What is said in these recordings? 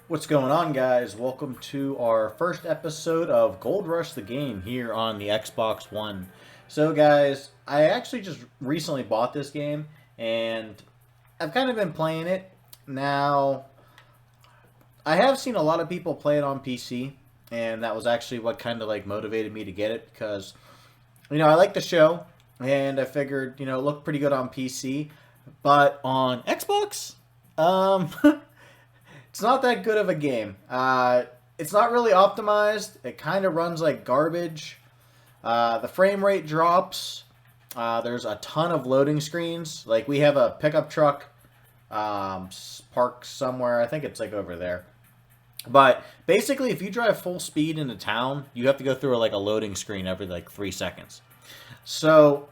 What's going on, guys? Welcome to our first episode of Gold Rush the Game here on the Xbox One. So, guys, I actually just recently bought this game and I've kind of been playing it. Now, I have seen a lot of people play it on PC, and that was actually what kind of like motivated me to get it because, I like the show and I figured, it looked pretty good on PC, but on Xbox, um, it's not that good of a game. It's not really optimized. It kind of runs like garbage. The frame rate drops. There's a ton of loading screens. Like we have a pickup truck parked somewhere. I think it's like over there. But basically, if you drive full speed into town, you have to go through like a loading screen every like 3 seconds. So,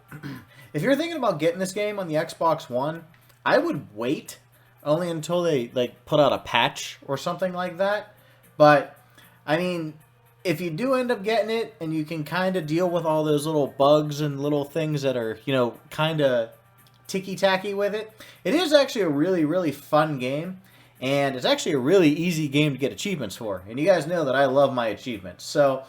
if you're thinking about getting this game on the Xbox One, I would wait only until they like put out a patch or something like that. But I mean, if you do end up getting it and you can kind of deal with all those little bugs and little things that are, kind of ticky-tacky with it, it is actually a really, really fun game. And it's actually a really easy game to get achievements for. And you guys know that I love my achievements. So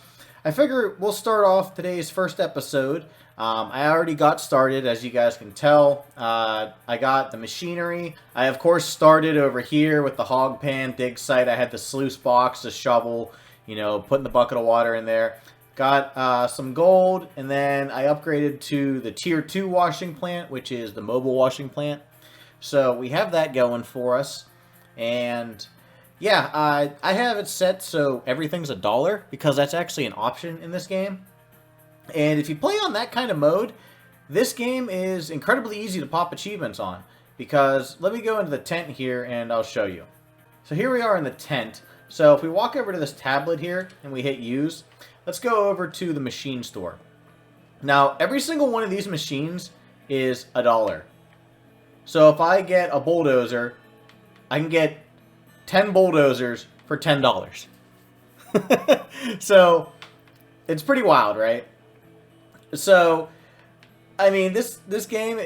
I figure we'll start off today's first episode. I already got started, as you guys can tell. I got the machinery. I, of course, started over here with the hog pan dig site. I had the sluice box, the shovel, putting the bucket of water in there. Got some gold, and then I upgraded to the Tier 2 washing plant, which is the mobile washing plant. So we have that going for us. And yeah, I have it set so everything's $1 because that's actually an option in this game. And if you play on that kind of mode, this game is incredibly easy to pop achievements on. Because let me go into the tent here and I'll show you. So here we are in the tent. So if we walk over to this tablet here and we hit use, let's go over to the machine store. Now, every single one of these machines is $1. So if I get a bulldozer, I can get 10 bulldozers for $10. So it's pretty wild, right? So, I mean, this game,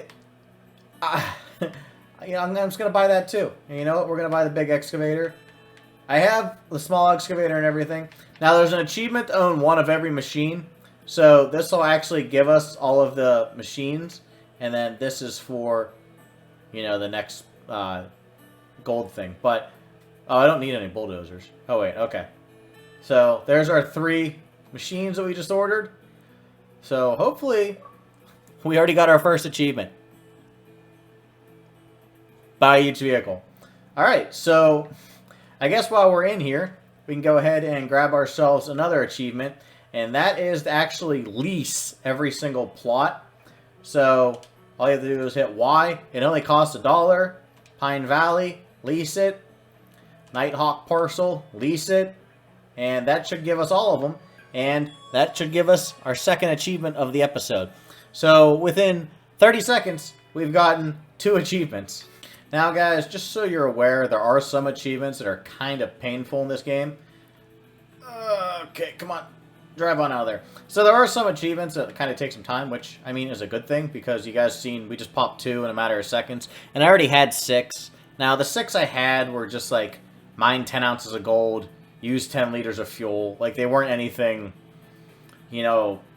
I'm just going to buy that too. And you know what? We're going to buy the big excavator. I have the small excavator and everything. Now, there's an achievement to own one of every machine. So, this will actually give us all of the machines. And then this is for, the next gold thing. But, I don't need any bulldozers. Oh, wait, okay. So, there's our 3 machines that we just ordered. So, hopefully, we already got our first achievement. Buy each vehicle. Alright, so, I guess while we're in here, we can go ahead and grab ourselves another achievement. And that is to actually lease every single plot. So, all you have to do is hit Y. It only costs $1. Pine Valley, lease it. Nighthawk Parcel, lease it. And that should give us all of them. And that should give us our second achievement of the episode. So within 30 seconds, we've gotten 2 achievements. Now, guys, just so you're aware, there are some achievements that are kind of painful in this game. Okay, come on. Drive on out of there. So there are some achievements that kind of take some time, which, I mean, is a good thing. Because you guys seen, we just popped 2 in a matter of seconds. And I already had 6. Now, the 6 I had were just like, mine 10 ounces of gold, use 10 liters of fuel. Like, they weren't anything,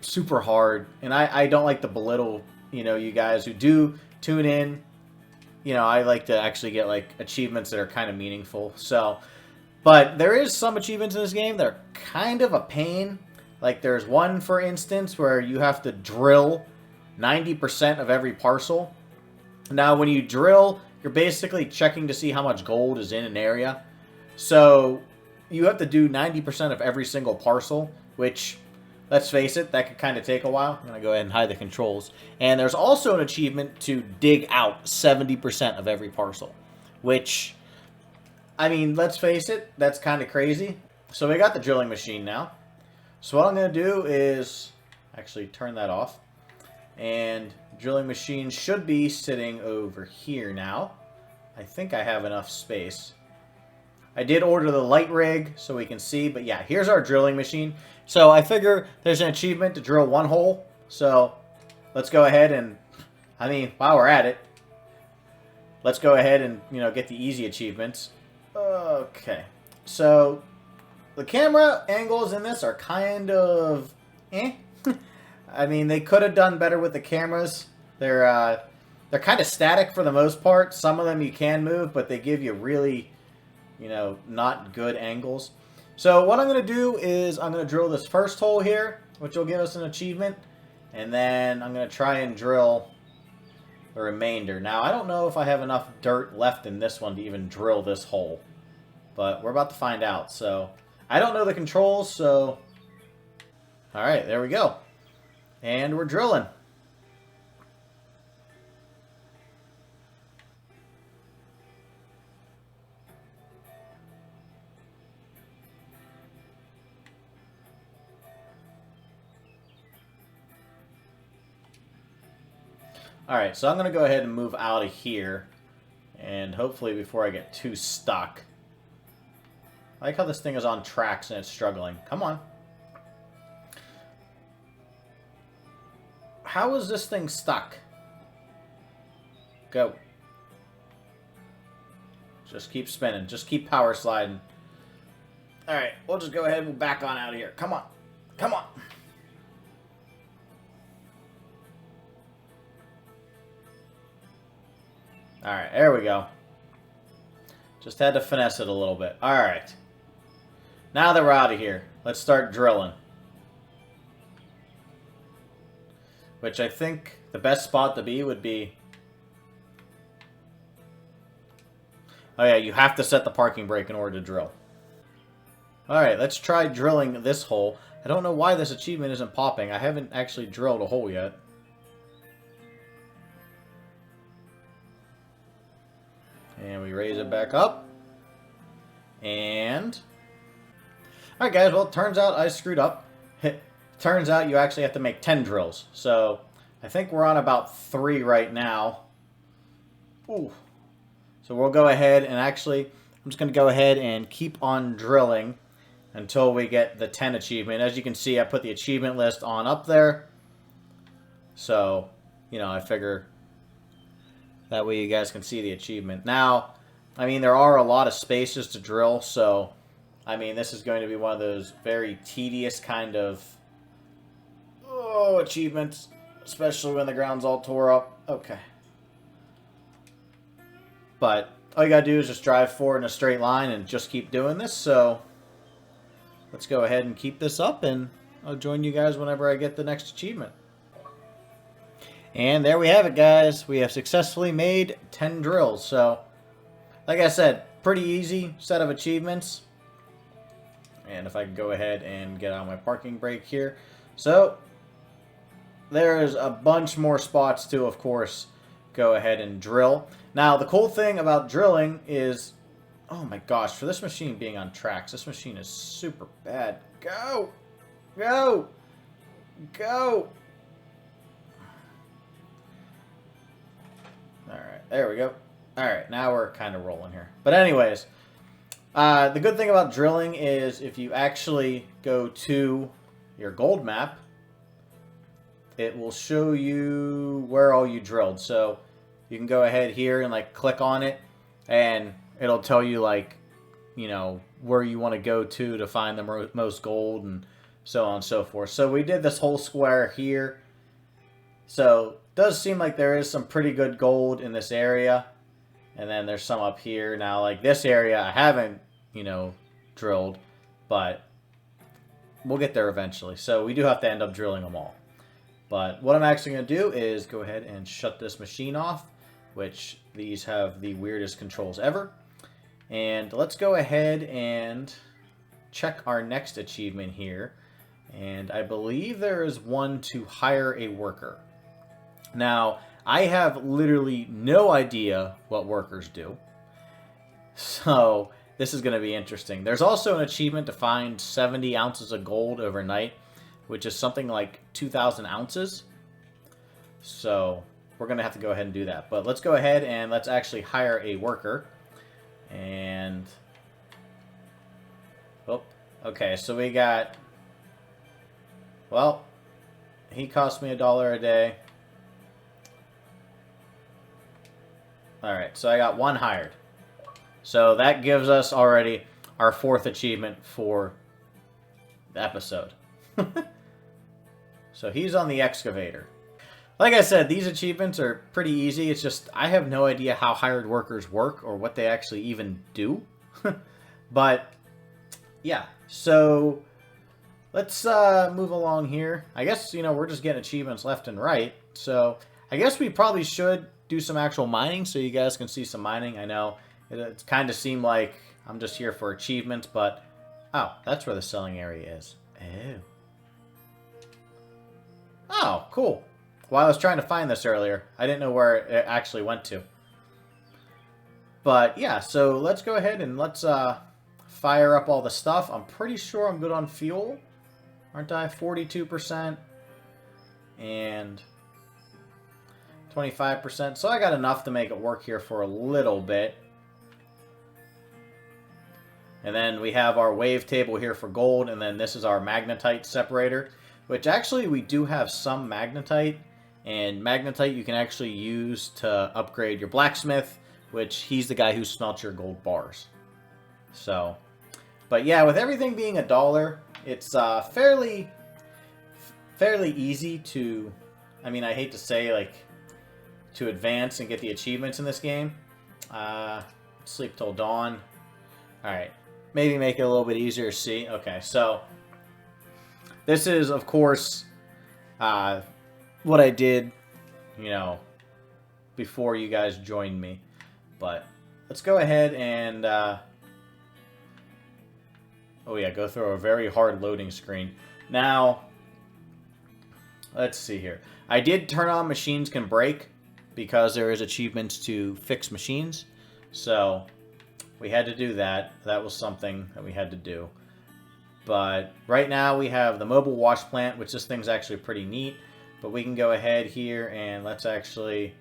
super hard. And I don't like to belittle, you guys who do tune in. I like to actually get, like, achievements that are kind of meaningful. So, but there is some achievements in this game that are kind of a pain. Like, there's one, for instance, where you have to drill 90% of every parcel. Now, when you drill, you're basically checking to see how much gold is in an area. So, you have to do 90% of every single parcel, which, let's face it, that could kind of take a while. I'm going to go ahead and hide the controls. And there's also an achievement to dig out 70% of every parcel, which, I mean, let's face it, that's kind of crazy. So we got the drilling machine now. So what I'm going to do is actually turn that off. And drilling machine should be sitting over here now. I think I have enough space. I did order the light rig so we can see, but yeah, here's our drilling machine. So I figure there's an achievement to drill 1 hole. So let's go ahead and, while we're at it, let's go ahead and, get the easy achievements. Okay. So the camera angles in this are kind of eh. I mean, they could have done better with the cameras. They're kind of static for the most part. Some of them you can move, but they give you really, not good angles. So what I'm going to do is I'm going to drill this first hole here, which will give us an achievement. And then I'm going to try and drill the remainder. Now, I don't know if I have enough dirt left in this one to even drill this hole. But we're about to find out. So I don't know the controls, so... Alright, there we go. And we're drilling. Alright, so I'm going to go ahead and move out of here. And hopefully before I get too stuck. I like how this thing is on tracks and it's struggling. Come on. How is this thing stuck? Go. Just keep spinning. Just keep power sliding. Alright, we'll just go ahead and move back on out of here. Come on. Come on. Alright, there we go. Just had to finesse it a little bit. Alright. Now that we're out of here, let's start drilling. Which I think the best spot to be would be... Oh yeah, you have to set the parking brake in order to drill. Alright, let's try drilling this hole. I don't know why this achievement isn't popping. I haven't actually drilled a hole yet. And we raise it back up. And... Alright guys, well it turns out I screwed up. Turns out you actually have to make 10 drills. So, I think we're on about 3 right now. Ooh. So we'll go ahead and actually, I'm just going to go ahead and keep on drilling until we get the 10 achievement. As you can see, I put the achievement list on up there. So, I figure that way you guys can see the achievement. Now, I mean, there are a lot of spaces to drill, so, I mean, this is going to be one of those very tedious kind of, achievements, especially when the ground's all tore up. Okay. But all you gotta do is just drive forward in a straight line and just keep doing this, so let's go ahead and keep this up, and I'll join you guys whenever I get the next achievement. And there we have it, guys. We have successfully made 10 drills. So, like I said, pretty easy set of achievements. And if I can go ahead and get on my parking brake here. So, there's a bunch more spots to, of course, go ahead and drill. Now, the cool thing about drilling is... Oh my gosh, for this machine being on tracks, this machine is super bad. Go! Go! Go! Alright, there we go. Alright, now we're kind of rolling here. But anyways, the good thing about drilling is if you actually go to your gold map, it will show you where all you drilled. So you can go ahead here and click on it, and it'll tell you where you want to go to find the most gold and so on and so forth. So we did this whole square here. So it does seem like there is some pretty good gold in this area. And then there's some up here. Now, this area I haven't, drilled, but we'll get there eventually. So we do have to end up drilling them all. But what I'm actually going to do is go ahead and shut this machine off, which these have the weirdest controls ever. And let's go ahead and check our next achievement here. And I believe there is one to hire a worker. Now, I have literally no idea what workers do. So, this is going to be interesting. There's also an achievement to find 70 ounces of gold overnight, which is something like 2,000 ounces. So, we're going to have to go ahead and do that. But let's go ahead and let's actually hire a worker. And... Oh, okay, so we got... Well, he cost me $1 a day. Alright, so I got one hired. So that gives us already our 4th achievement for the episode. So he's on the excavator. Like I said, these achievements are pretty easy. It's just I have no idea how hired workers work or what they actually even do. But yeah, so let's move along here. I guess, we're just getting achievements left and right. So I guess we probably should do some actual mining so you guys can see some mining. I know it kind of seemed like I'm just here for achievements, but oh, that's where the selling area is. Oh, cool. Well, I was trying to find this earlier. I didn't know where it actually went to. But yeah, so let's go ahead and let's fire up all the stuff. I'm pretty sure I'm good on fuel. Aren't I? 42% and 25%. So I got enough to make it work here for a little bit. And then we have our wave table here for gold. And then this is our magnetite separator, which actually we do have some magnetite. And magnetite you can actually use to upgrade your blacksmith, which he's the guy who smelts your gold bars. So, but yeah, with everything being $1, it's fairly easy to, I hate to say, like, to advance and get the achievements in this game. Sleep till dawn. Alright, maybe make it a little bit easier to see. Okay, so this is, of course, what I did, before you guys joined me. But let's go ahead and, oh yeah, go through a very hard loading screen. Now, let's see here. I did turn on machines can break because there is achievements to fix machines. So we had to do that. That was something that we had to do. But right now we have the mobile wash plant, which this thing's actually pretty neat. But we can go ahead here and let's actually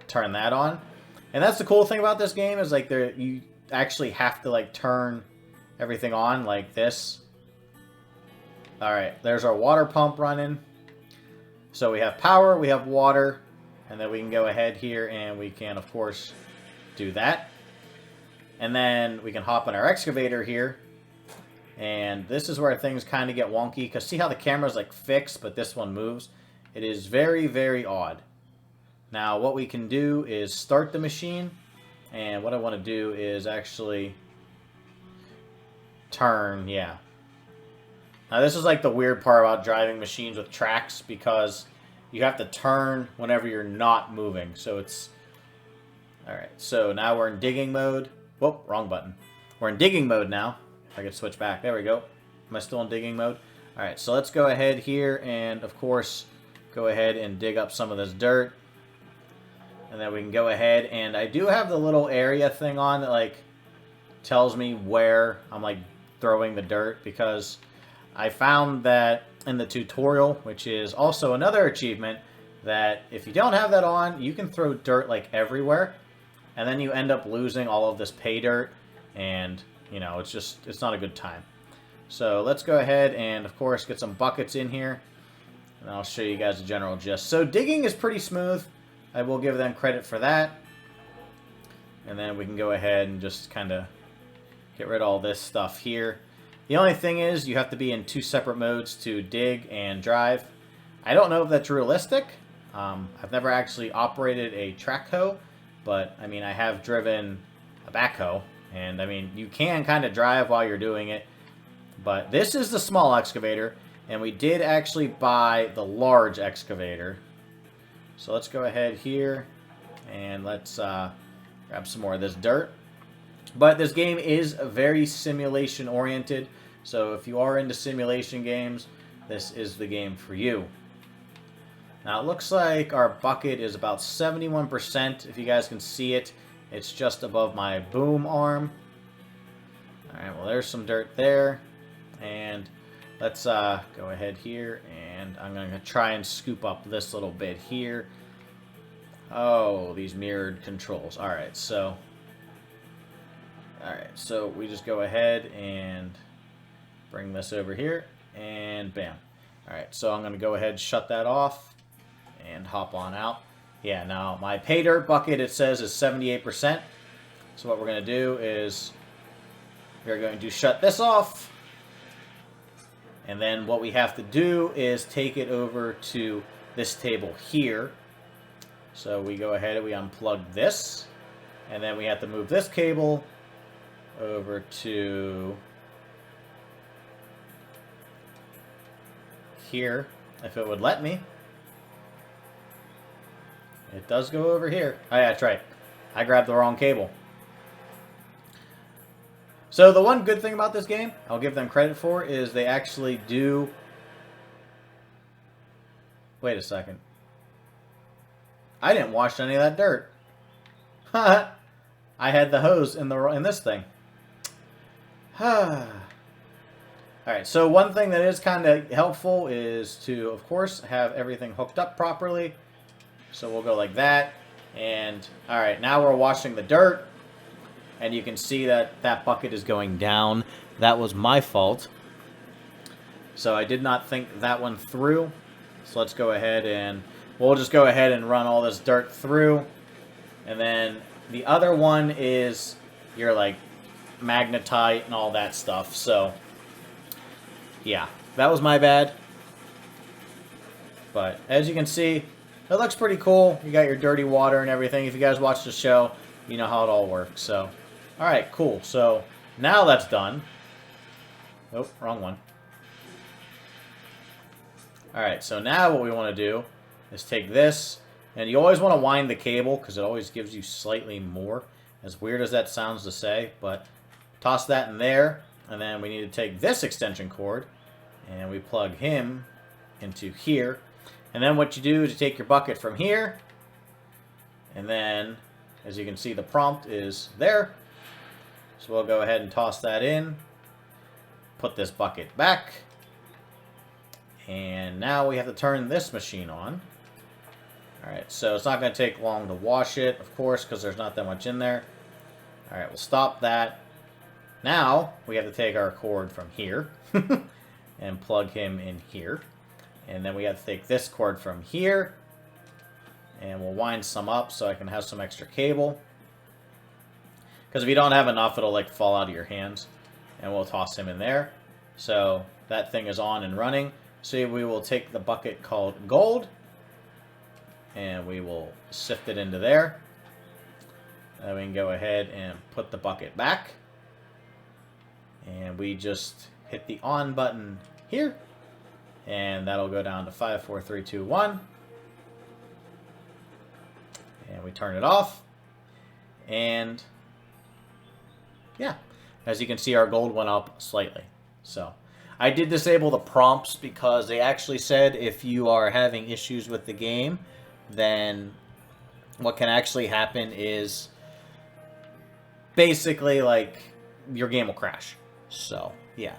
turn that on. And that's the cool thing about this game is like you actually have to like turn everything on like this. Alright, there's our water pump running. So we have power, we have water, and then we can go ahead here and we can of course do that. And then we can hop on our excavator here. And this is where things kind of get wonky, because see how the camera's like fixed, but this one moves? It is very, very odd. Now, what we can do is start the machine, and what I want to do is actually turn, yeah. Now, this is like the weird part about driving machines with tracks, because you have to turn whenever you're not moving. So it's... Alright, so now we're in digging mode. Whoop, wrong button. We're in digging mode now. If I could switch back. There we go. Am I still in digging mode? Alright, so let's go ahead here and, of course, go ahead and dig up some of this dirt. And then we can go ahead and I do have the little area thing on that, like, tells me where I'm, like, throwing the dirt. Because I found that in the tutorial, which is also another achievement, that if you don't have that on, you can throw dirt, like, everywhere. And then you end up losing all of this pay dirt. And... it's not a good time. So let's go ahead and, of course, get some buckets in here. And I'll show you guys the general gist. So digging is pretty smooth. I will give them credit for that. And then we can go ahead and just kind of get rid of all this stuff here. The only thing is you have to be in 2 separate modes to dig and drive. I don't know if that's realistic. I've never actually operated a track hoe. But, I have driven a backhoe. And, you can kind of drive while you're doing it. But this is the small excavator. And we did actually buy the large excavator. So let's go ahead here. And let's grab some more of this dirt. But this game is very simulation-oriented. So if you are into simulation games, this is the game for you. Now, it looks like our bucket is about 71%. If you guys can see it. It's just above my boom arm. Alright, well there's some dirt there. And let's go ahead here. And I'm going to try and scoop up this little bit here. Oh, these mirrored controls. Alright, so we just go ahead and bring this over here. And bam. Alright, so I'm going to go ahead and shut that off. And hop on out. Yeah, now my pay dirt bucket, it says, is 78%. So what we're going to do is we're going to shut this off. And then what we have to do is take it over to this table here. So we go ahead and we unplug this. And then we have to move this cable over to here, if it would let me. It does go over here. Oh yeah, that's right. I grabbed the wrong cable. So the one good thing about this game, I'll give them credit for, is they actually do... Wait a second. I didn't wash any of that dirt. I had the hose in this thing. Alright, so one thing that is kind of helpful is to, of course, have everything hooked up properly. So we'll go like that. And, alright, now we're washing the dirt. And you can see that that bucket is going down. That was my fault. So I did not think that one through. So let's go ahead and... We'll just go ahead and run all this dirt through. And then the other one is your, like, magnetite and all that stuff. So, yeah. That was my bad. But, as you can see, it looks pretty cool. You got your dirty water and everything. If you guys watch the show, you know how it all works. So... Alright, cool. So, now that's done. Oh, wrong one. Alright, so now what we want to do is take this, and you always want to wind the cable, because it always gives you slightly more. As weird as that sounds to say, but toss that in there, and then we need to take this extension cord, and we plug him into here. And then what you do is you take your bucket from here, and then, as you can see, the prompt is there. So we'll go ahead and toss that in. Put this bucket back. And now we have to turn this machine on. Alright, so it's not going to take long to wash it, of course, because there's not that much in there. Alright, we'll stop that. Now, we have to take our cord from here and plug him in here. And then we have to take this cord from here. And we'll wind some up so I can have some extra cable. Because if you don't have enough, it'll like fall out of your hands. And we'll toss him in there. So that thing is on and running. So we will take the bucket called gold. And we will sift it into there. Then we can go ahead and put the bucket back. And we just hit the on button here. And that'll go down to 5, 4, 3, 2, 1. And we turn it off. And... yeah, as you can see, our gold went up slightly. So, I did disable the prompts because they actually said if you are having issues with the game, then what can actually happen is basically like your game will crash. So, yeah.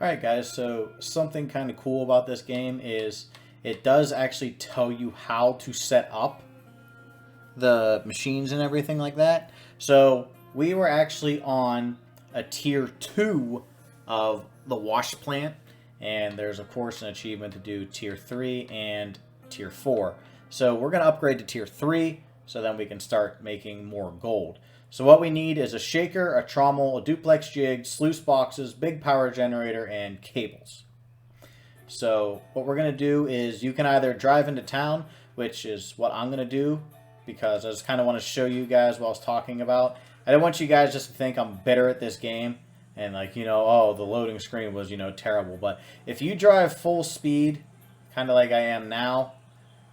Alright guys, so something kind of cool about this game is it does actually tell you how to set up the machines and everything like that. So, we were actually on a tier 2 of the wash plant, and there's of course an achievement to do tier 3 and tier 4. So we're going to upgrade to tier 3 so then we can start making more gold. So what we need is a shaker, a trommel, a duplex jig, sluice boxes, big power generator, and cables. So what we're going to do is you can either drive into town, which is what I'm going to do, because I just kind of want to show you guys what I was talking about. I don't want you guys just to think I'm bitter at this game and like, you know, oh, the loading screen was, you know, terrible. But if you drive full speed, kind of like I am now,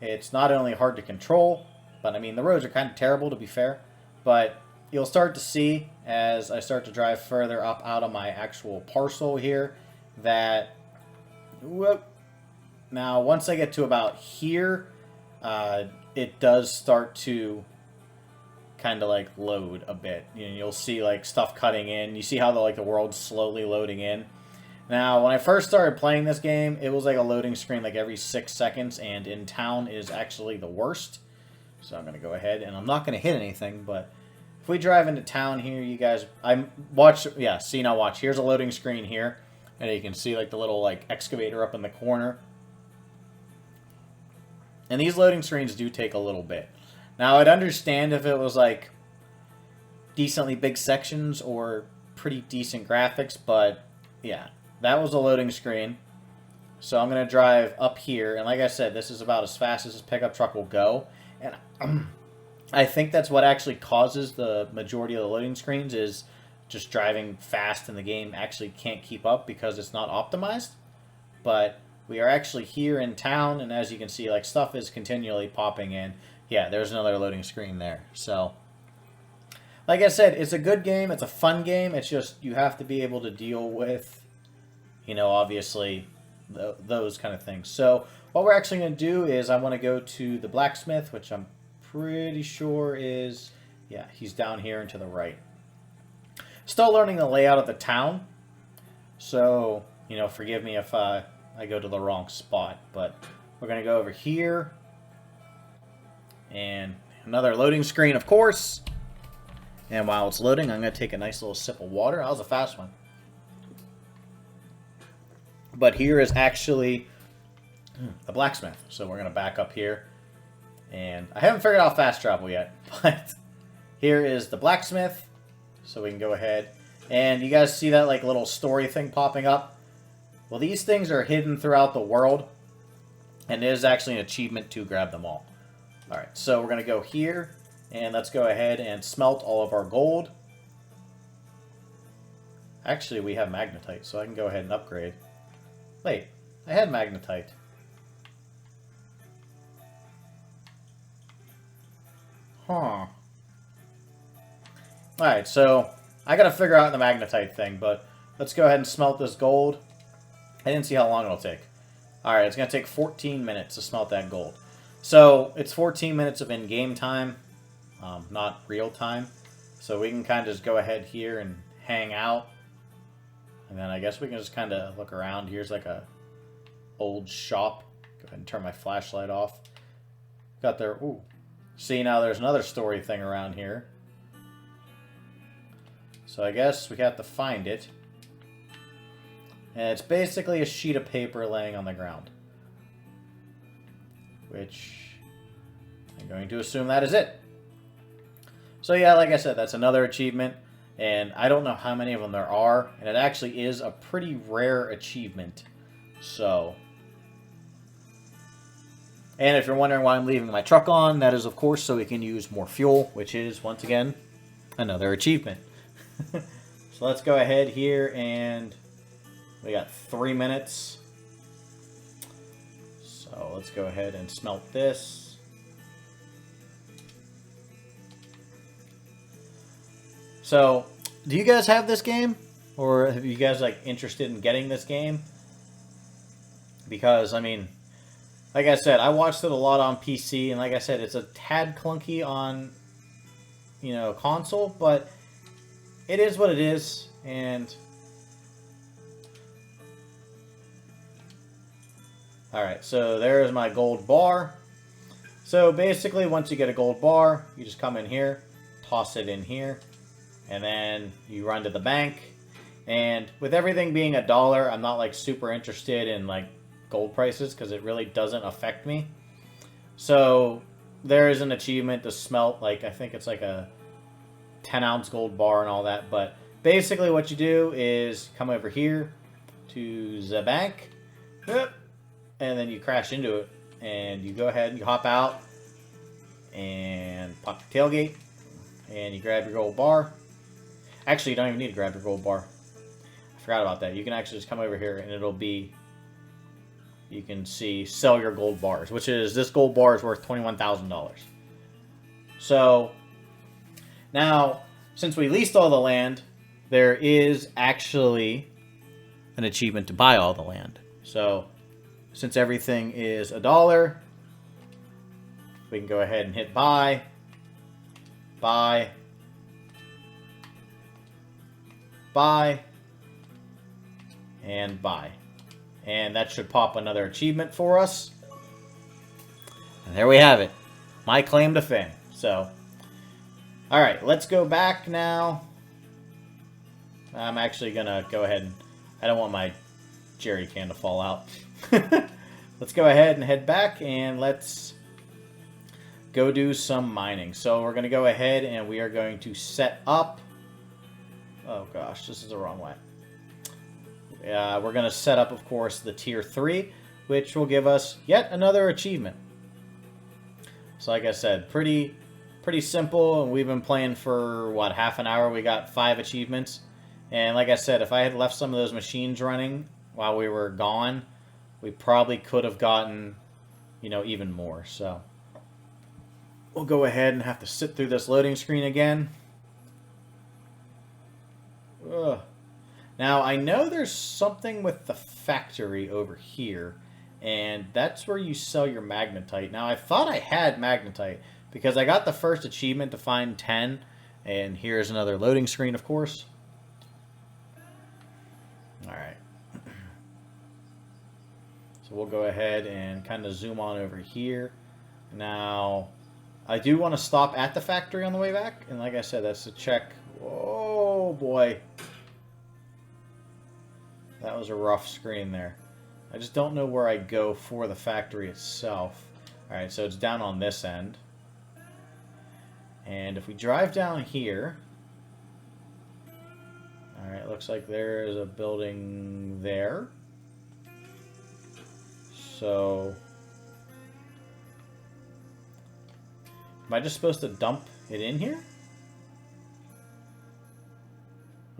it's not only hard to control, but I mean, the roads are kind of terrible to be fair. But you'll start to see as I start to drive further up out of my actual parcel here that, whoop, now once I get to about here, it does start to kind of like load a bit. You know, you'll see like stuff cutting in. You see how the world's slowly loading in. Now, when I first started playing this game, it was like a loading screen like every 6 seconds, and in town is actually the worst. So I'm going to go ahead, and I'm not going to hit anything, but if we drive into town here, you guys, see now watch. Here's a loading screen here, and you can see like the little like excavator up in the corner. And these loading screens do take a little bit. Now, I'd understand if it was like decently big sections or pretty decent graphics, but yeah, that was a loading screen. So I'm going to drive up here, and like I said, this is about as fast as this pickup truck will go. And I think that's what actually causes the majority of the loading screens is just driving fast and the game actually can't keep up because it's not optimized. But we are actually here in town, and as you can see, like, stuff is continually popping in. Yeah, there's another loading screen there. So, like I said, it's a good game. It's a fun game. It's just you have to be able to deal with, obviously, those kind of things. So what we're actually going to do is I want to go to the blacksmith, which I'm pretty sure is, yeah, he's down here and to the right. Still learning the layout of the town. So, forgive me if I go to the wrong spot, but we're going to go over here. And another loading screen, of course. And while it's loading, I'm going to take a nice little sip of water. That was a fast one. But here is actually the blacksmith. So we're going to back up here. And I haven't figured out fast travel yet. But here is the blacksmith. So we can go ahead. And you guys see that like little story thing popping up? Well, these things are hidden throughout the world. And it is actually an achievement to grab them all. Alright, so we're going to go here. And let's go ahead and smelt all of our gold. Actually, we have magnetite, so I can go ahead and upgrade. Wait, I had magnetite. Huh. Alright, so I gotta figure out the magnetite thing, but let's go ahead and smelt this gold. I didn't see how long it'll take. Alright, it's gonna take 14 minutes to smelt that gold. So, it's 14 minutes of in-game time, not real time. So we can kind of just go ahead here and hang out. And then I guess we can just kind of look around. Here's like a old shop. Go ahead and turn my flashlight off. Got there. Ooh. See, now there's another story thing around here. So I guess we have to find it. And it's basically a sheet of paper laying on the ground. Which I'm going to assume that is it. So yeah, like I said, that's another achievement. And I don't know how many of them there are. And it actually is a pretty rare achievement. So. And if you're wondering why I'm leaving my truck on, that is, of course, so we can use more fuel. Which is, once again, another achievement. So let's go ahead here and we got 3 minutes. So let's go ahead and smelt this. So, do you guys have this game? Or have you guys, like, interested in getting this game? Because, I mean, like I said, I watched it a lot on PC, and like I said, it's a tad clunky on, console, but it is what it is, and alright, so there's my gold bar. So, basically, once you get a gold bar, you just come in here, toss it in here, and then you run to the bank. And with everything being $1, I'm not like super interested in like gold prices because it really doesn't affect me. So there is an achievement to smelt, like I think it's like a 10-ounce gold bar and all that. But basically what you do is come over here to the bank, and then you crash into it. And you go ahead and you hop out and pop the tailgate, and you grab your gold bar. Actually, you don't even need to grab your gold bar. I forgot about that. You can actually just come over here and it'll be, you can see, sell your gold bars, which is, this gold bar is worth $21,000. So, now, since we leased all the land, there is actually an achievement to buy all the land. So, since everything is $1, we can go ahead and hit buy, buy, buy, and buy. And that should pop another achievement for us. And there we have it. My claim to fame. So, alright, let's go back now. I'm actually going to go ahead and, I don't want my jerry can to fall out. Let's go ahead and head back, and let's go do some mining. So we're going to go ahead and we are going to set up... Oh gosh, this is the wrong way. We're going to set up, of course, the tier 3, which will give us yet another achievement. So like I said, pretty simple, and we've been playing for, what, half an hour? We got 5 achievements. And like I said, if I had left some of those machines running while we were gone, we probably could have gotten, you know, even more. So we'll go ahead and have to sit through this loading screen again. Ugh. Now, I know there's something with the factory over here, and that's where you sell your magnetite. Now, I thought I had magnetite, because I got the first achievement to find 10, and here's another loading screen, of course. Alright. So we'll go ahead and kind of zoom on over here. Now, I do want to stop at the factory on the way back, and like I said, that's to check. Oh, boy. That was a rough screen there. I just don't know where I go for the factory itself. Alright, so it's down on this end. And if we drive down here... Alright, looks like there is a building there. So... Am I just supposed to dump it in here?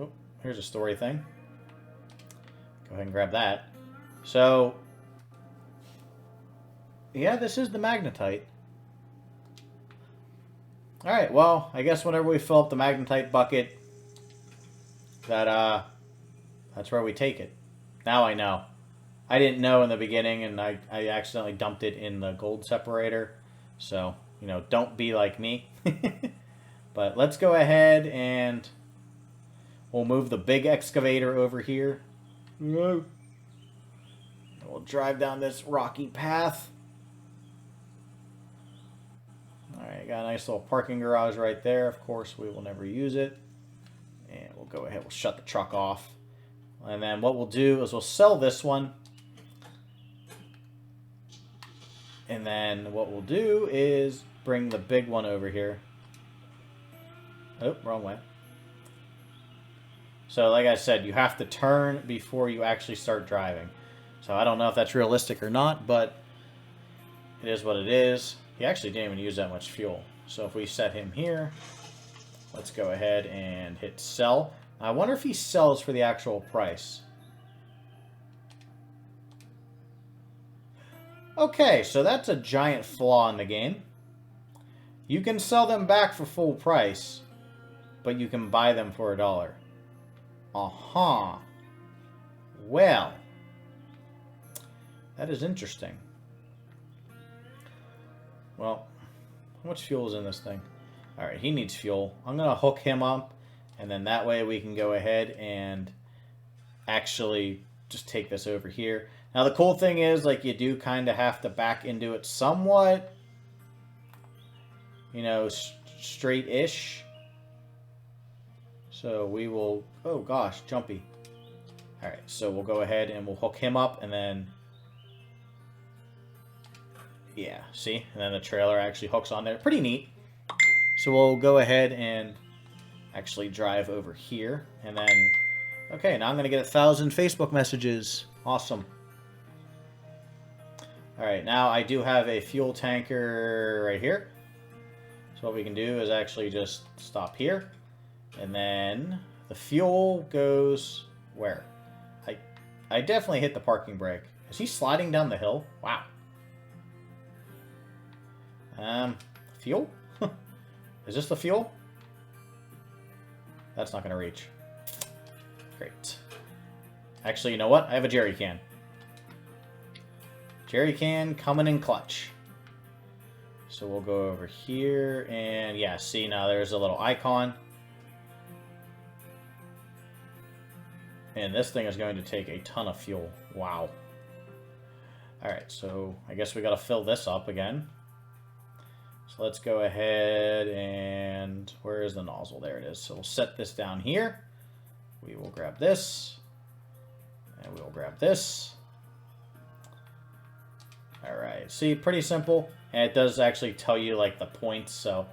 Oh, here's a story thing. Go ahead and grab that. So, yeah, this is the magnetite. Alright, well, I guess whenever we fill up the magnetite bucket, that's where we take it. Now I know. I didn't know in the beginning, and I accidentally dumped it in the gold separator. So, you know, don't be like me. But let's go ahead and we'll move the big excavator over here. We'll drive down this rocky path. Alright, got a nice little parking garage right there. Of course, we will never use it. And we'll go ahead, we'll shut the truck off. And then what we'll do is we'll sell this one. And then what we'll do is bring the big one over here. Oh, wrong way. So, like I said, you have to turn before you actually start driving. So, I don't know if that's realistic or not, but it is what it is. He actually didn't even use that much fuel. So, if we set him here, let's go ahead and hit sell. I wonder if he sells for the actual price. Okay, so that's a giant flaw in the game. You can sell them back for full price, but you can buy them for $1. Uh-huh. Well, that is interesting. Well, how much fuel is in this thing? Alright, he needs fuel. I'm going to hook him up, and then that way we can go ahead and actually just take this over here. Now, the cool thing is, like, you do kind of have to back into it somewhat. You know, straight-ish. So we will... Oh, gosh, jumpy. Alright, so we'll go ahead and we'll hook him up, and then... Yeah, see? And then the trailer actually hooks on there. Pretty neat. So we'll go ahead and actually drive over here. And then... Okay, now I'm going to get 1,000 Facebook messages. Awesome. Alright, now I do have a fuel tanker right here. So what we can do is actually just stop here. And then the fuel goes where? I definitely hit the parking brake. Is he sliding down the hill? Wow. Fuel? Is this the fuel? That's not going to reach. Great. Actually, you know what? I have a jerry can. Jerry can coming in clutch. So we'll go over here, and yeah, see, now there's a little icon. And this thing is going to take a ton of fuel. Wow. Alright, so I guess we got to fill this up again. So let's go ahead and... Where is the nozzle? There it is. So we'll set this down here. We will grab this. And we'll grab this. Alright, see, pretty simple. And it does actually tell you like the points, so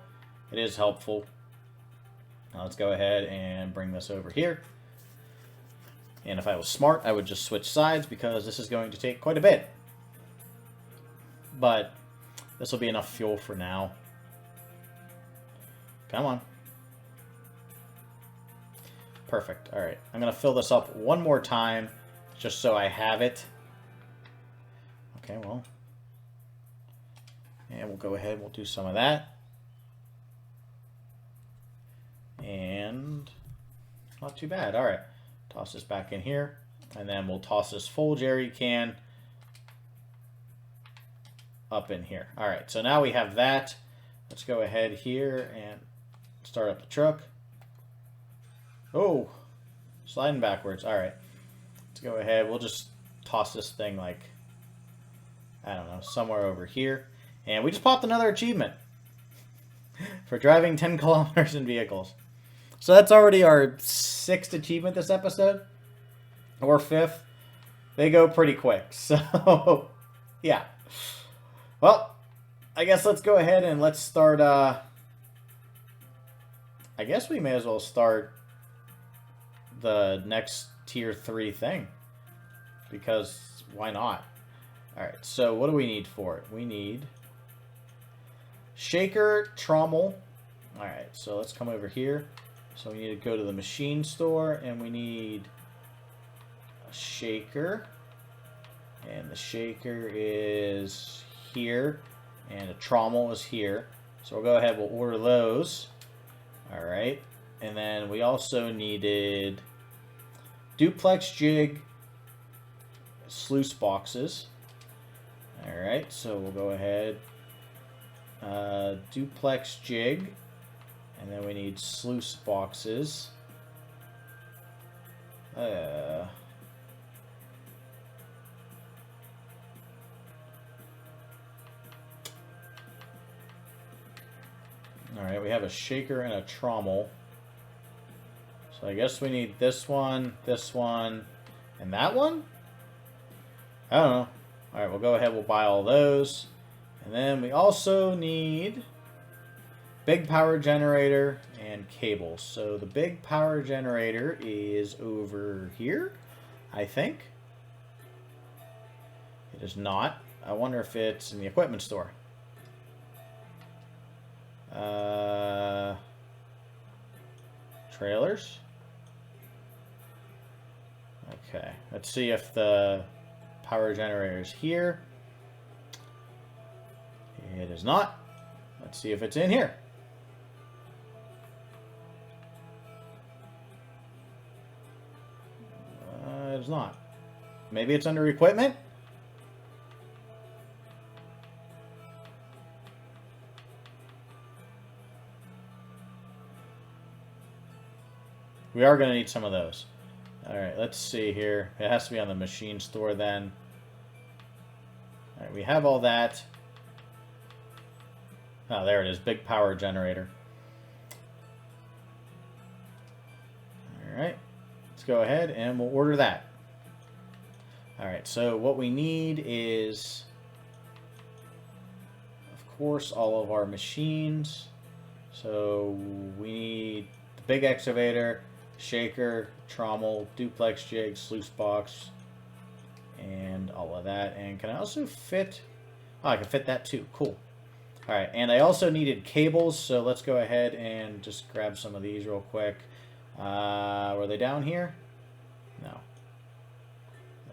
it is helpful. Now let's go ahead and bring this over here. And if I was smart, I would just switch sides because this is going to take quite a bit. But this will be enough fuel for now. Come on. Perfect. All right. I'm going to fill this up one more time just so I have it. Okay, well. And we'll go ahead and we'll do some of that. And not too bad. All right. Toss this back in here. And then we'll toss this full jerry can up in here. All right. So now we have that. Let's go ahead here and start up the truck. Oh, sliding backwards. All right. Let's go ahead. We'll just toss this thing like, I don't know, somewhere over here. And we just popped another achievement for driving 10 kilometers in vehicles. So that's already our 6th achievement this episode, or 5th. They go pretty quick. So, yeah. Well, I guess let's go ahead and let's start. I guess we may as well start the next tier 3 thing, because why not? All right. So what do we need for it? We need shaker, trommel. All right. So let's come over here. So we need to go to the machine store, and we need a shaker. And the shaker is here, and a trommel is here. So we'll go ahead, we'll order those. All right. And then we also needed duplex jig, sluice boxes. All right. So we'll go ahead, duplex jig. And then we need sluice boxes. Alright, we have a shaker and a trommel. So I guess we need this one, and that one? I don't know. Alright, we'll go ahead, we'll buy all those. And then we also need big power generator and cables. So the big power generator is over here, I think. It is not. I wonder if it's in the equipment store. Trailers. Okay, let's see if the power generator is here. It is not. Let's see if it's in here. It's not. Maybe it's under equipment? We are going to need some of those. Alright, let's see here. It has to be on the machine store then. Alright, we have all that. Oh, there it is. Big power generator. Alright. Let's go ahead and we'll order that. Alright, so what we need is, of course, all of our machines. So we need the big excavator, shaker, trommel, duplex jig, sluice box, and all of that. And can I also fit... Oh, I can fit that too. Cool. Alright, and I also needed cables, so let's go ahead and just grab some of these real quick. Were they down here? No.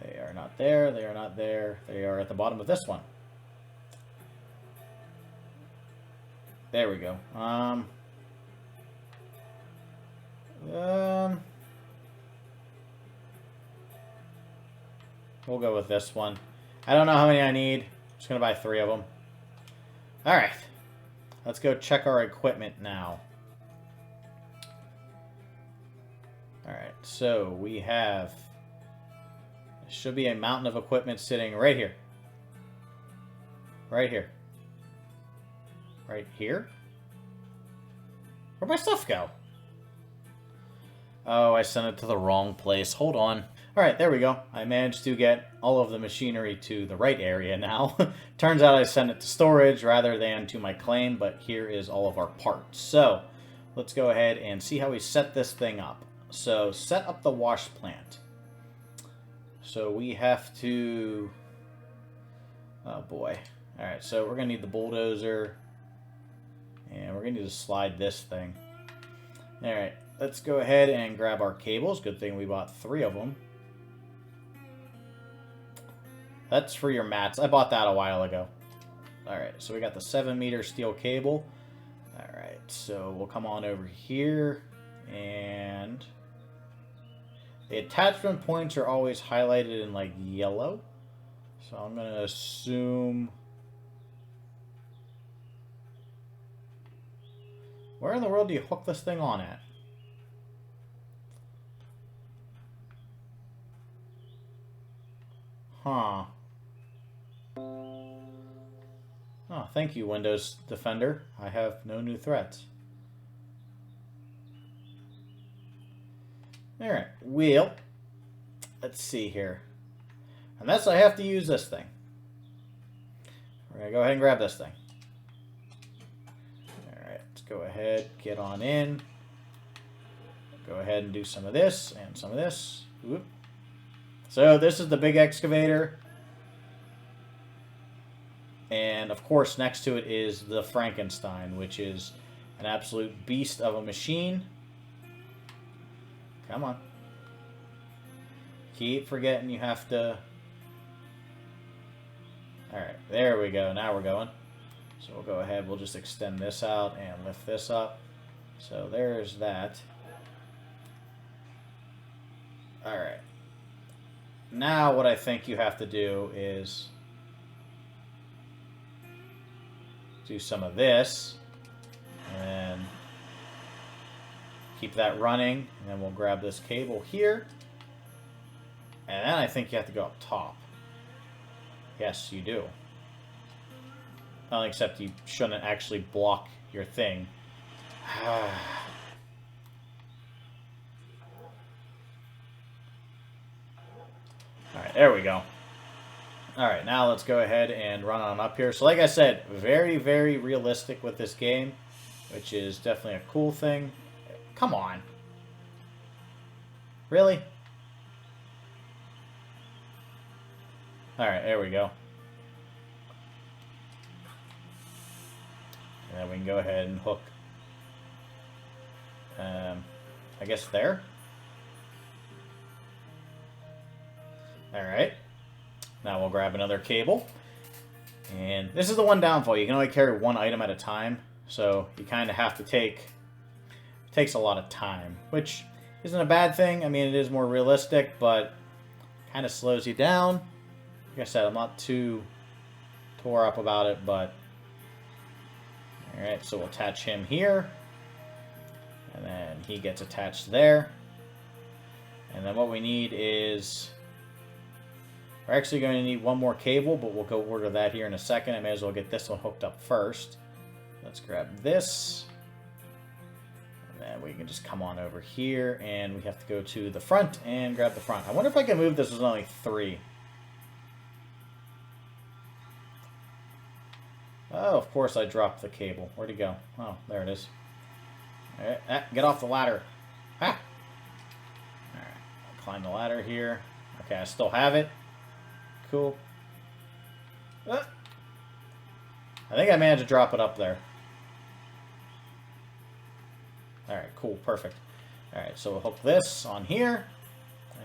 They are not there. They are not there. They are at the bottom of this one. There we go. We'll go with this one. I don't know how many I need. I'm just going to buy 3 of them. Alright. Let's go check our equipment now. Alright, so we have... There should be a mountain of equipment sitting right here. Right here. Right here? Where'd my stuff go? Oh, I sent it to the wrong place. Hold on. Alright, there we go. I managed to get all of the machinery to the right area now. Turns out I sent it to storage rather than to my claim, but here is all of our parts. So, let's go ahead and see how we set this thing up. So, set up the wash plant. So, we have to... Oh boy. Alright, so we're going to need the bulldozer. And we're going to need to slide this thing. Alright, let's go ahead and grab our cables. Good thing we bought 3 of them. That's for your mats. I bought that a while ago. Alright, so we got the 7-meter steel cable. Alright, so we'll come on over here. And the attachment points are always highlighted in like yellow. So I'm going to assume... Where in the world do you hook this thing on at? Huh. Oh, thank you, Windows Defender. I have no new threats. Alright, wheel. Let's see here. Unless I have to use this thing. We're going to go ahead and grab this thing. Alright, let's go ahead, get on in. Go ahead and do some of this and some of this. Whoop. So this is the big excavator. And of course next to it is the Frankenstein, which is an absolute beast of a machine. Come on. Keep forgetting you have to... Alright, there we go. Now we're going. So we'll go ahead, we'll just extend this out and lift this up. So there's that. Alright. Now what I think you have to do is do some of this and then keep that running, and then we'll grab this cable here, and then I think you have to go up top. Yes, you do. Well, except you shouldn't actually block your thing. Alright, there we go. Alright, now let's go ahead and run on up here. So like I said, very, very realistic with this game, which is definitely a cool thing. Come on. Really? Alright, there we go. And then we can go ahead and hook, I guess there. Alright. Now we'll grab another cable. And this is the one downfall. You can only carry one item at a time. So you kind of have to take... It takes a lot of time. Which isn't a bad thing. I mean, it is more realistic, but kind of slows you down. Like I said, I'm not too tore up about it, but... Alright, so we'll attach him here. And then he gets attached there. And then what we need is... We're actually going to need one more cable, but we'll go order that here in a second. I may as well get this one hooked up first. Let's grab this. And then we can just come on over here, and we have to go to the front and grab the front. I wonder if I can move this with only 3. Oh, of course I dropped the cable. Where'd it go? Oh, there it is. All right, get off the ladder. Ah! All right, I'll climb the ladder here. Okay, I still have it. Cool. I think I managed to drop it up there. Alright, cool, perfect. Alright, so we'll hook this on here,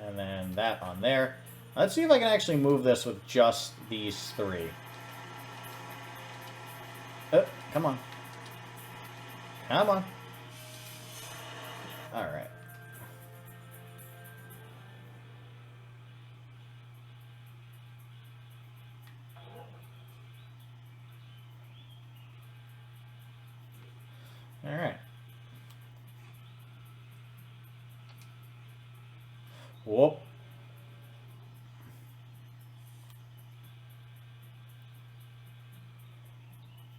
and then that on there. Let's see if I can actually move this with just these 3. Oh, come on. Come on. Alright. Alright. Whoop.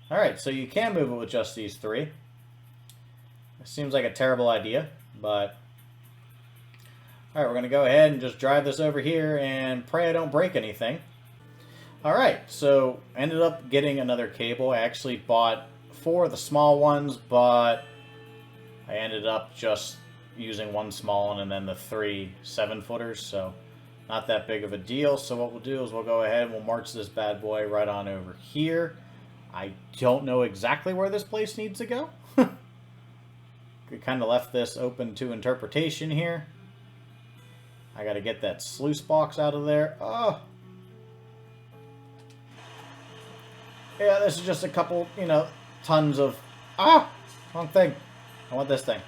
Alright, so you can move it with just these 3. It seems like a terrible idea, but Alright, we're going to go ahead and just drive this over here and pray I don't break anything. Alright, so I ended up getting another cable. I actually bought 4 of the small ones, but I ended up just using one small one and then the 3 7-footers, so not that big of a deal. So what we'll do is we'll go ahead and we'll march this bad boy right on over here. I don't know exactly where this place needs to go. We kind of left this open to interpretation here. I got to get that sluice box out of there. Oh. Yeah, this is just a couple, you know, tons of... Ah! Wrong thing. I want this thing.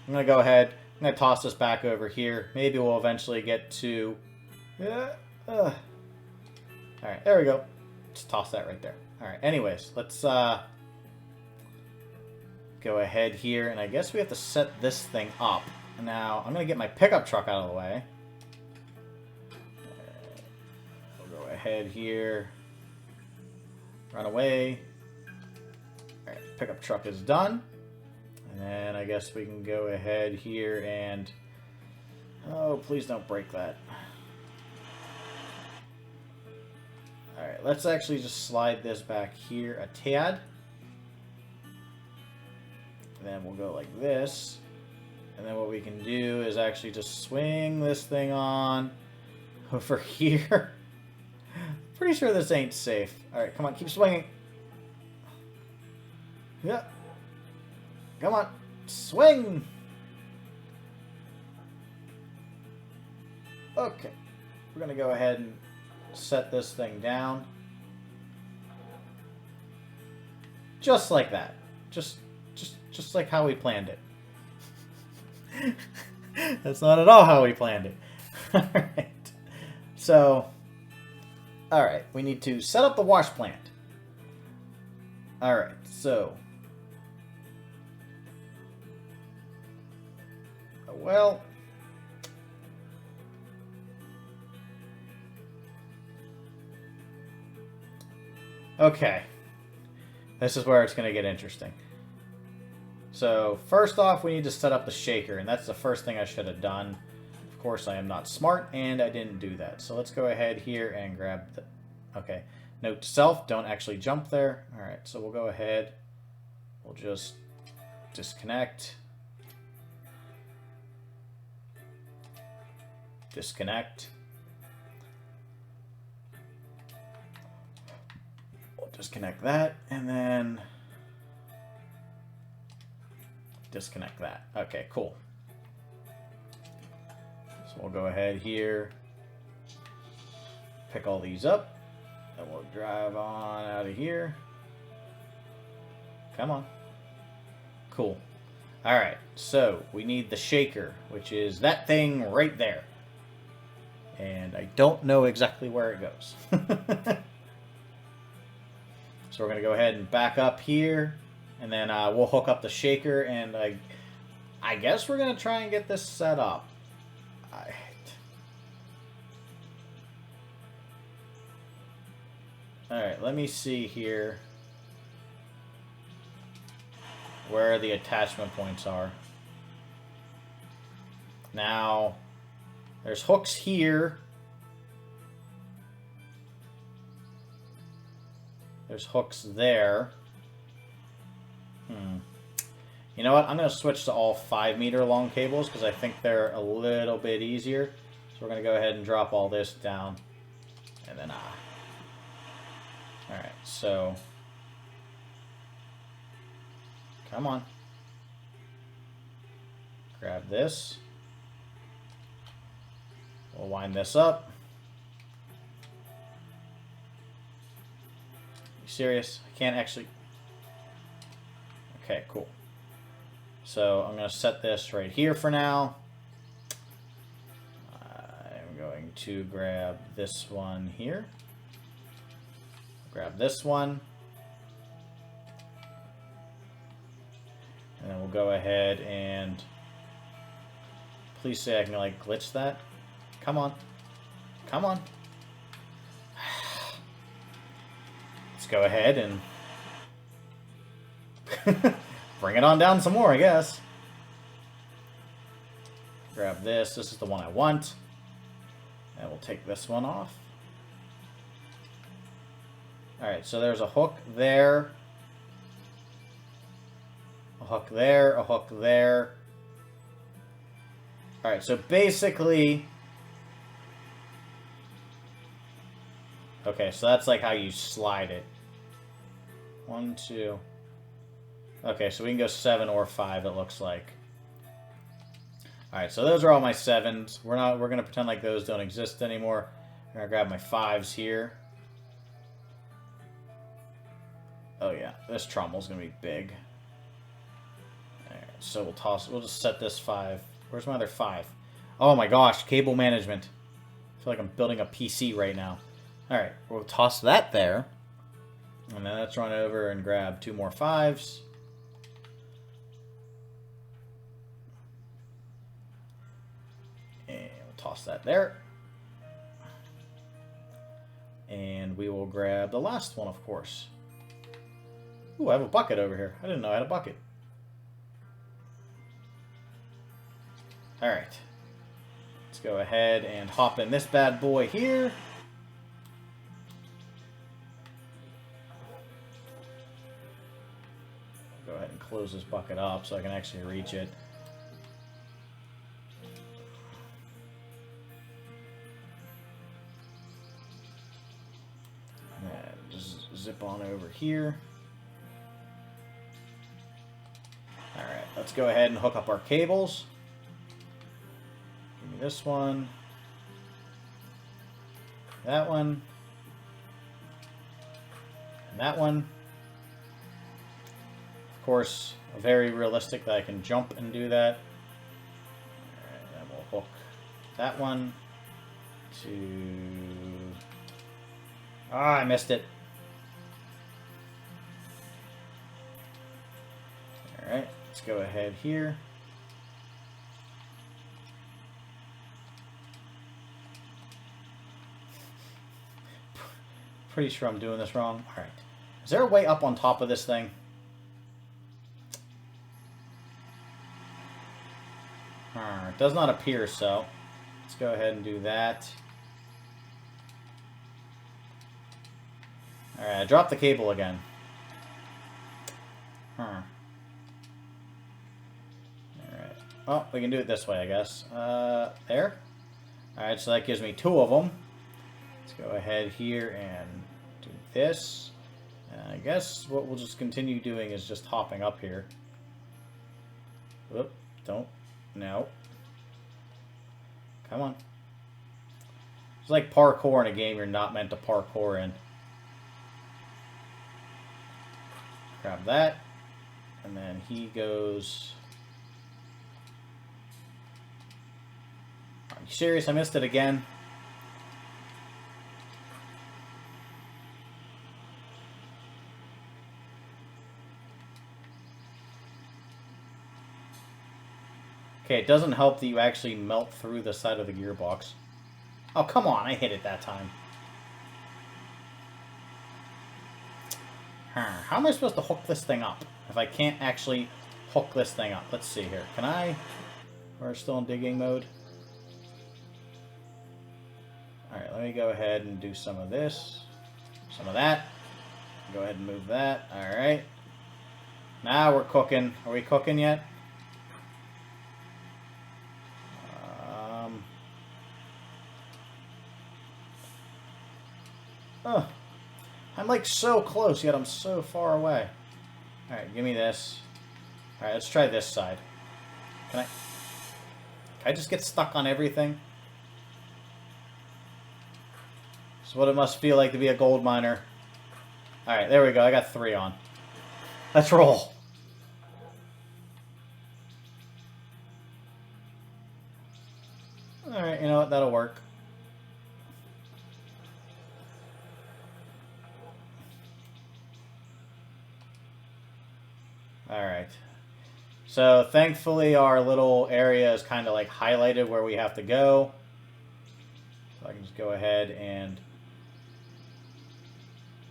I'm going to go ahead. I'm going to toss this back over here. Maybe we'll eventually get to... Alright, there we go. Just toss that right there. Alright, anyways, let's go ahead here. And I guess we have to set this thing up. Now, I'm going to get my pickup truck out of the way. We'll go ahead here. Run away. Alright, pickup truck is done. And then I guess we can go ahead here and... Oh, please don't break that. Alright, let's actually just slide this back here a tad. And then we'll go like this. And then what we can do is actually just swing this thing on over here. Pretty sure this ain't safe. Alright, come on, keep swinging. Yeah. Come on, swing! Okay, we're going to go ahead and set this thing down. Just like that. Just like how we planned it. That's not at all how we planned it. Alright. So, alright, we need to set up the wash plant. Alright, so... Well... Okay. This is where it's going to get interesting. So, first off, we need to set up the shaker, and that's the first thing I should have done. Of course, I am not smart, and I didn't do that. So let's go ahead here and grab the... Okay. Note to self, don't actually jump there. Alright, so we'll go ahead. We'll just disconnect. Disconnect. We'll disconnect that, and then... disconnect that. Okay, cool. So we'll go ahead here, pick all these up, and we'll drive on out of here. Come on. Cool. Alright, so we need the shaker, which is that thing right there. And I don't know exactly where it goes. So we're going to go ahead and back up here. And then we'll hook up the shaker, and I guess we're going to try and get this set up. Alright, let me see here where the attachment points are. Now, there's hooks here. There's hooks there. You know what? I'm going to switch to all 5-meter long cables because I think they're a little bit easier. So we're going to go ahead and drop all this down. And then, Alright, so... Come on. Grab this. We'll wind this up. You serious? I can't actually... Okay, cool. So I'm going to set this right here for now. I'm going to grab this one here. Grab this one. And then we'll go ahead and... Please say I can, like, glitch that. Come on. Come on. Let's go ahead and... Bring it on down some more, I guess. Grab this. This is the one I want. And we'll take this one off. Alright, so there's a hook there. A hook there. A hook there. Alright, so basically... Okay, so that's like how you slide it. 1, 2... Okay, so we can go 7 or 5, it looks like. Alright, so those are all my 7s. We're gonna pretend like those don't exist anymore. I'm gonna grab my 5s here. Oh yeah, this trommel's gonna be big. Alright, so we'll just set this 5. Where's my other 5? Oh my gosh, cable management. I feel like I'm building a PC right now. Alright, we'll toss that there. And then let's run over and grab 2 more 5s. And we'll toss that there. And we will grab the last one, of course. Ooh, I have a bucket over here. I didn't know I had a bucket. Alright. Let's go ahead and hop in this bad boy here. Go ahead and close this bucket up so I can actually reach it. And just zip on over here. Alright, let's go ahead and hook up our cables. Give me this one. That one. And that one. Of course, very realistic that I can jump and do that. Alright, then we'll hook that one to... Ah, I missed it. Alright, let's go ahead here. Pretty sure I'm doing this wrong. Alright. Is there a way up on top of this thing? It does not appear so. Let's go ahead and do that. Alright, I dropped the cable again. Alright. Oh, we can do it this way, I guess. There. Alright, so that gives me 2 of them. Let's go ahead here and do this. And I guess what we'll just continue doing is just hopping up here. Whoop, don't. No. Come on. It's like parkour in a game you're not meant to parkour in. Grab that. And then he goes... Are you serious? I missed it again. Okay, it doesn't help that you actually melt through the side of the gearbox. Oh, come on. I hit it that time. How am I supposed to hook this thing up if I can't actually hook this thing up? Let's see here. Can I? We're still in digging mode. Alright, let me go ahead and do some of this. Some of that. Go ahead and move that. Alright. Now we're cooking. Are we cooking yet? Oh, I'm like so close, yet I'm so far away. Alright, give me this. Alright, let's try this side. Can I just get stuck on everything? That's what it must feel like to be a gold miner. Alright, there we go. I got 3 on. Let's roll. Alright, you know what? That'll work. Alright. So, thankfully our little area is kind of like highlighted where we have to go. So I can just go ahead and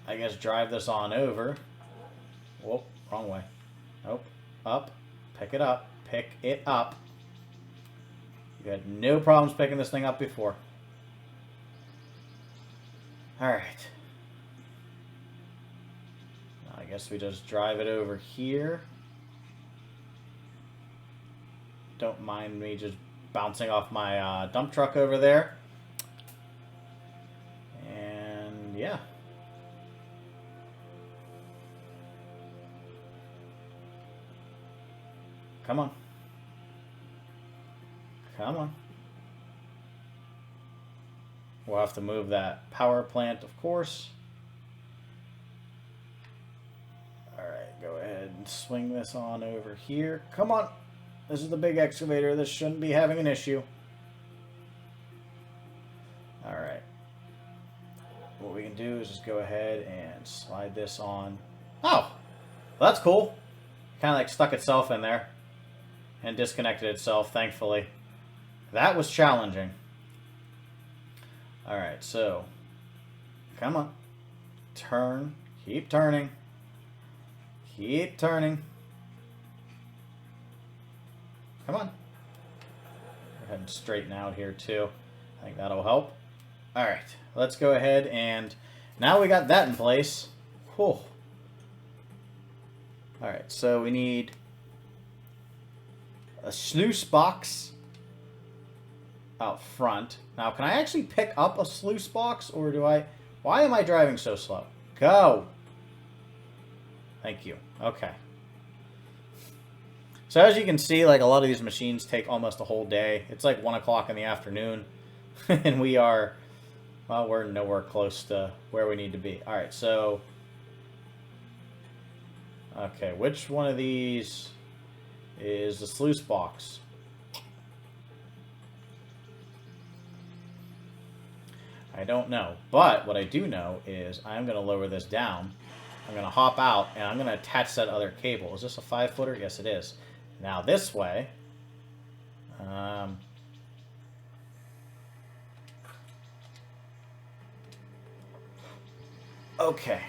I guess drive this on over. Whoop, wrong way. Nope. Up. Pick it up. Pick it up. You had no problems picking this thing up before. Alright. I guess we just drive it over here. Don't mind me just bouncing off my dump truck over there. And yeah. Come on. Come on. We'll have to move that power plant, of course. Alright, go ahead and swing this on over here. Come on. This is the big excavator. This shouldn't be having an issue. Alright. What we can do is just go ahead and slide this on. Oh! Well, that's cool. Kind of like stuck itself in there. And disconnected itself, thankfully. That was challenging. Alright, so. Come on. Turn. Keep turning. Keep turning. Come on. Go ahead and straighten out here too. I think that'll help. Alright, let's go ahead and now we got that in place. Whew. Alright, so we need a sluice box out front. Now, can I actually pick up a sluice box or do I... Why am I driving so slow? Go! Thank you. Okay. So as you can see, like a lot of these machines take almost a whole day. It's like 1 o'clock in the afternoon. And we are, well, we're nowhere close to where we need to be. Alright, so... Okay, which one of these is the sluice box? I don't know. But what I do know is I'm going to lower this down. I'm going to hop out, and I'm going to attach that other cable. Is this a 5-footer? Yes, it is. Now this way, okay,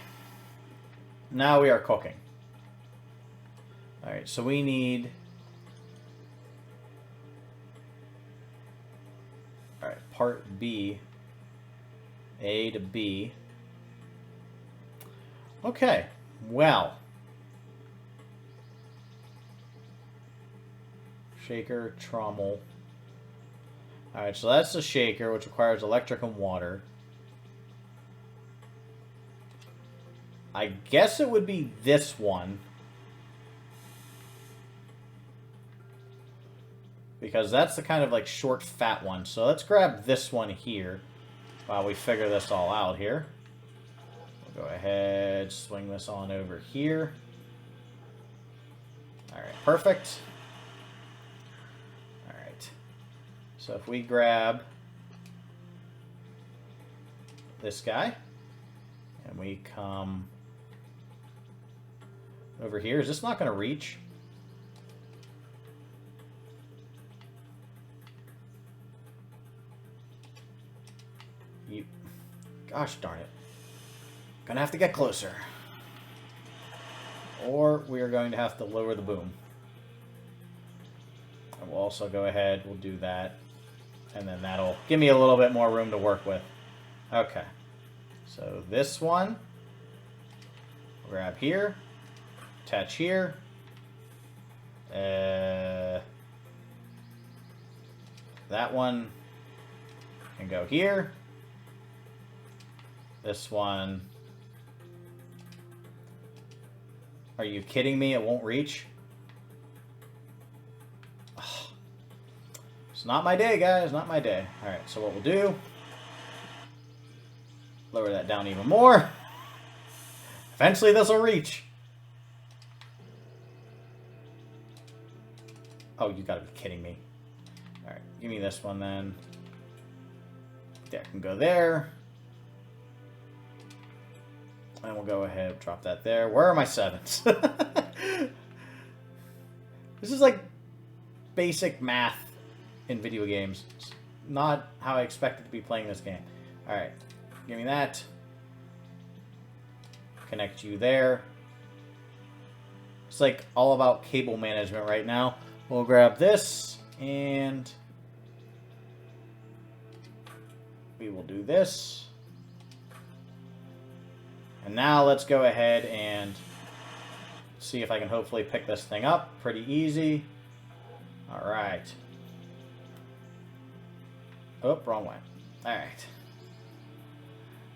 now we are cooking. Alright, so we need, alright, part B, A to B. Okay, well, shaker, trommel. Alright, so that's the shaker, which requires electric and water. I guess it would be this one. Because that's the kind of like short, fat one. So let's grab this one here while we figure this all out here. We'll go ahead, swing this on over here. Alright, perfect. So if we grab this guy and we come over here, is this not going to reach? Gosh darn it. Gonna have to get closer. Or we are going to have to lower the boom. And we'll also go ahead, we'll do that. And then that'll give me a little bit more room to work with. Okay. So this one, grab here, attach here. That one can go here. This one. Are you kidding me? It won't reach? It's not my day, guys. Not my day. Alright, so what we'll do... Lower that down even more. Eventually this will reach. Oh, you gotta be kidding me. Alright, give me this one then. That can go there. And we'll go ahead, drop that there. Where are my 7s? This is like basic math in video games. It's not how I expected to be playing this game. Alright, give me that. Connect you there. It's like all about cable management right now. We'll grab this and we will do this. And now let's go ahead and see if I can hopefully pick this thing up. Pretty easy. All right. Oh, wrong way. All right.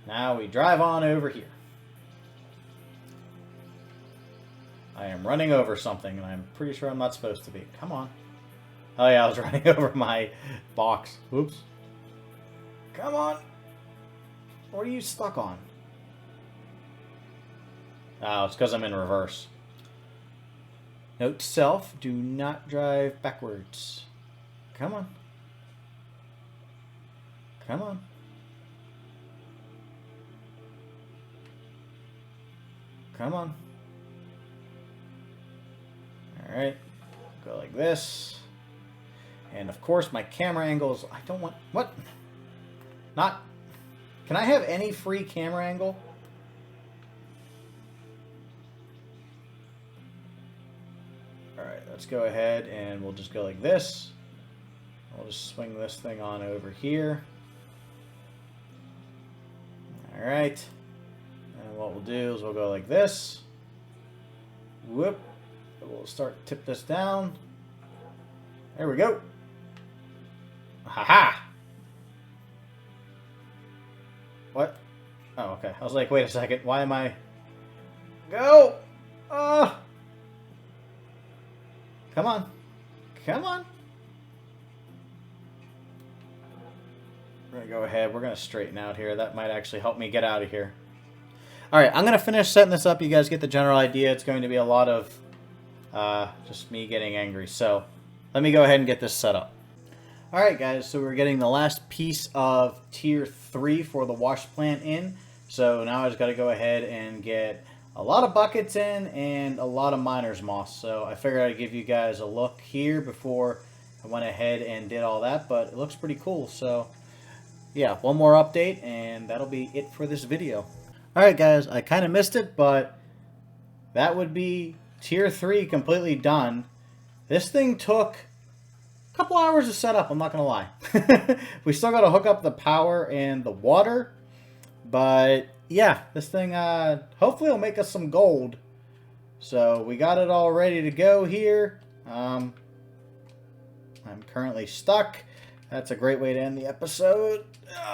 Now we drive on over here. I am running over something, and I'm pretty sure I'm not supposed to be. Come on. Oh, yeah, I was running over my box. Oops. Come on. What are you stuck on? Oh, it's because I'm in reverse. Note to self, do not drive backwards. Come on. Come on. Come on. Alright. Go like this. And of course my camera angles, I don't want... What? Not... Can I have any free camera angle? Alright, let's go ahead and we'll just go like this. We'll just swing this thing on over here. Alright. And what we'll do is we'll go like this. Whoop. We'll start to tip this down. There we go. Ha-ha! What? Oh, okay. I was like, wait a second. Why am I... Go! Come on. Come on. We're going to go ahead. We're going to straighten out here. That might actually help me get out of here. Alright, I'm going to finish setting this up. You guys get the general idea. It's going to be a lot of just me getting angry. So, let me go ahead and get this set up. Alright guys, so we're getting the last piece of tier 3 for the wash plant in. So now I just got to go ahead and get a lot of buckets in and a lot of miner's moss. So I figured I'd give you guys a look here before I went ahead and did all that. But it looks pretty cool. So yeah, one more update and that'll be it for this video. Alright guys, I kind of missed it, but that would be tier 3 completely done. This thing took a couple hours to set up, I'm not going to lie. We still got to hook up the power and the water. But yeah, this thing hopefully will make us some gold. So we got it all ready to go here. I'm currently stuck. That's a great way to end the episode.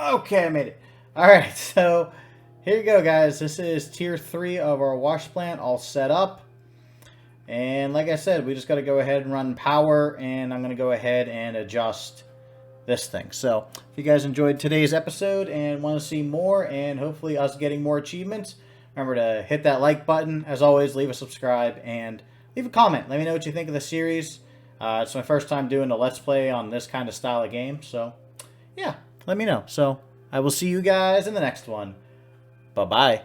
Okay, I made it. Alright, so here you go guys. This is tier 3 of our wash plant all set up. And like I said, we just got to go ahead and run power, and I'm going to go ahead and adjust this thing. So if you guys enjoyed today's episode and want to see more and hopefully us getting more achievements, remember to hit that like button. As always, leave a subscribe and leave a comment. Let me know what you think of the series. It's my first time doing a Let's Play on this kind of style of game. So yeah, let me know. So I will see you guys in the next one. Bye-bye.